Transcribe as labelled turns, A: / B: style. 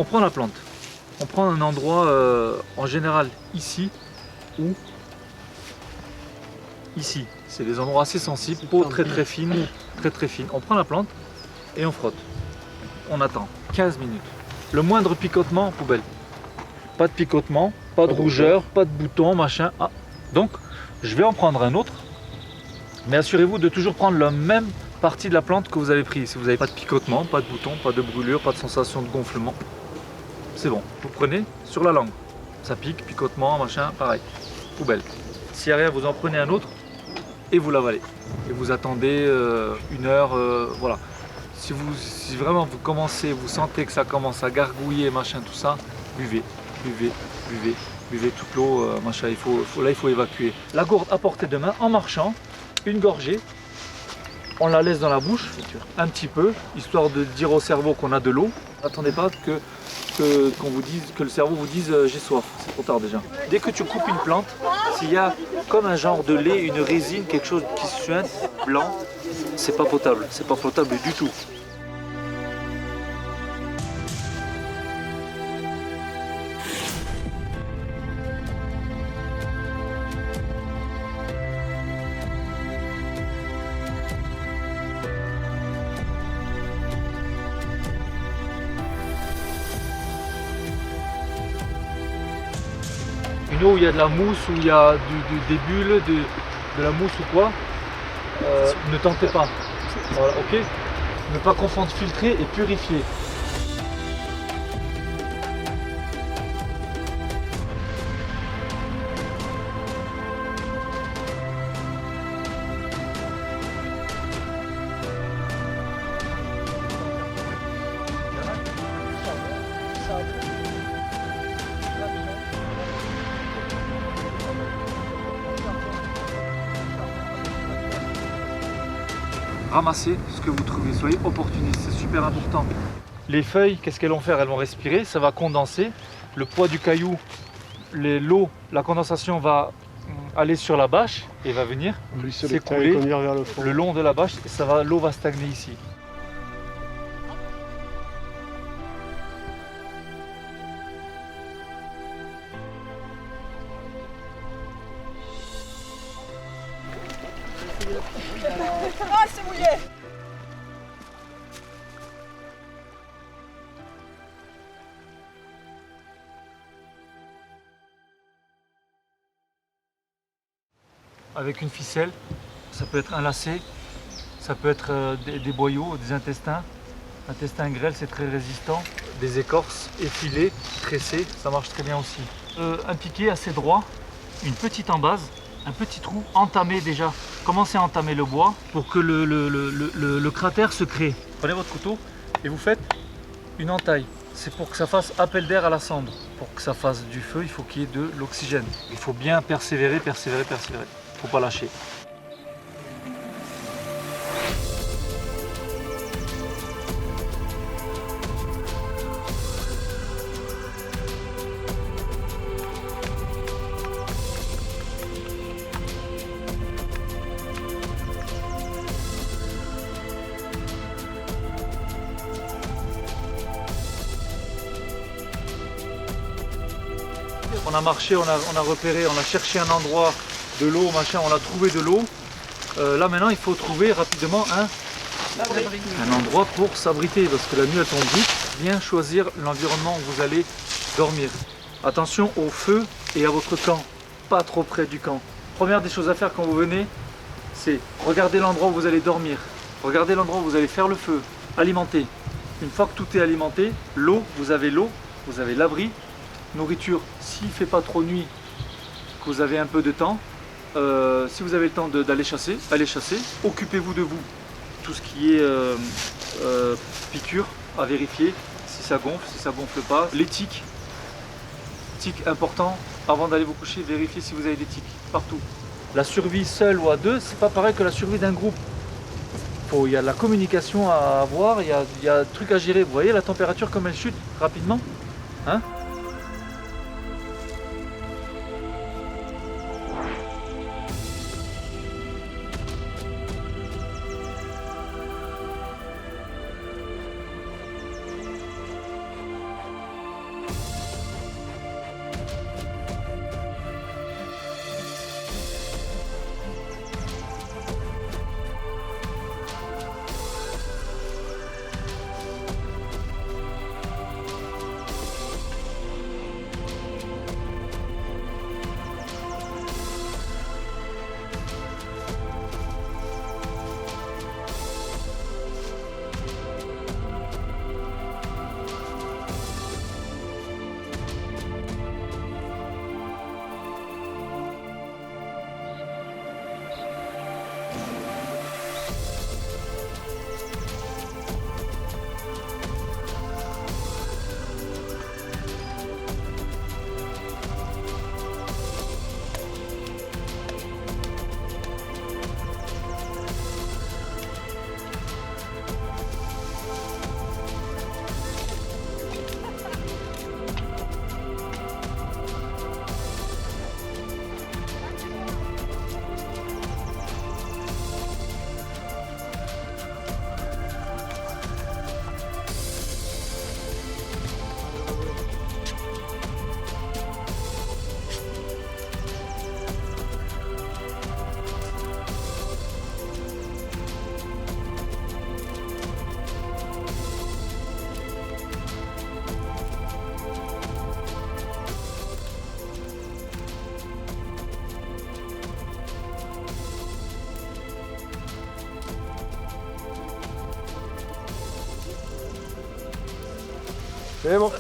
A: On prend la plante. On prend un endroit en général ici ou ici. C'est des endroits assez sensibles, peau très fine, très fine. On prend la plante et on frotte. On attend 15 minutes. Le moindre picotement, poubelle. Pas de picotement, pas de rougeur, pas de bouton, machin. Ah. Donc, je vais en prendre un autre. Mais assurez-vous de toujours prendre la même partie de la plante que vous avez pris. Si vous n'avez pas de picotement, pas de bouton, pas de brûlure, pas de sensation de gonflement, c'est bon. Vous prenez sur la langue. Ça pique, picotement, machin, pareil. Poubelle. S'il n'y a rien, vous en prenez un autre et vous l'avalez. Et vous attendez une heure, voilà. Si vraiment vous commencez, vous sentez que ça commence à gargouiller, machin, tout ça, buvez toute l'eau, machin, là il faut évacuer. La gourde à portée de main, en marchant, une gorgée, on la laisse dans la bouche, un petit peu, histoire de dire au cerveau qu'on a de l'eau. N'attendez pas que le cerveau vous dise j'ai soif, c'est trop tard déjà. Dès que tu coupes une plante, s'il y a comme un genre de lait, une résine, quelque chose qui suinte, blanc, c'est pas potable du tout. Une eau où il y a de la mousse, où il y a des bulles, de la mousse ou quoi, ne tentez pas. Voilà, ok. Ne pas confondre filtrer et purifier. Ramassez ce que vous trouvez, soyez opportuniste, c'est super important. Les feuilles, qu'est-ce qu'elles vont faire? Elles vont respirer, ça va condenser. Le poids du caillou, l'eau, la condensation va aller sur la bâche et va venir s'écouler le long de la bâche et l'eau va stagner ici.
B: Ah, c'est mouillé!
A: Avec une ficelle, ça peut être un lacet, ça peut être des boyaux, des intestins. Intestin grêle, c'est très résistant. Des écorces effilées, tressées, ça marche très bien aussi. Un piquet assez droit, une petite embase, un petit trou, entamé déjà. Commencez à entamer le bois pour que le cratère se crée. Prenez votre couteau et vous faites une entaille. C'est pour que ça fasse appel d'air à la cendre. Pour que ça fasse du feu, il faut qu'il y ait de l'oxygène. Il faut bien persévérer. Il ne faut pas lâcher. On a marché, on a repéré, on a cherché un endroit, de l'eau, machin, on a trouvé de l'eau. Là maintenant il faut trouver rapidement un endroit pour s'abriter parce que la nuit elle tombe vite. Bien choisir l'environnement où vous allez dormir. Attention au feu et à votre camp, pas trop près du camp. Première des choses à faire quand vous venez, c'est regarder l'endroit où vous allez dormir. Regardez l'endroit où vous allez faire le feu, alimenter. Une fois que tout est alimenté, l'eau, vous avez l'abri. Nourriture, s'il ne fait pas trop nuit, que vous avez un peu de temps, si vous avez le temps d'aller chasser, allez chasser. Occupez-vous de vous. Tout ce qui est piqûre, à vérifier si ça gonfle pas. Les tiques important, avant d'aller vous coucher, vérifiez si vous avez des tiques partout. La survie seule ou à deux, c'est pas pareil que la survie d'un groupe. Il y a de la communication à avoir, il y a un truc à gérer. Vous voyez la température comme elle chute rapidement, hein?
C: C'est bon.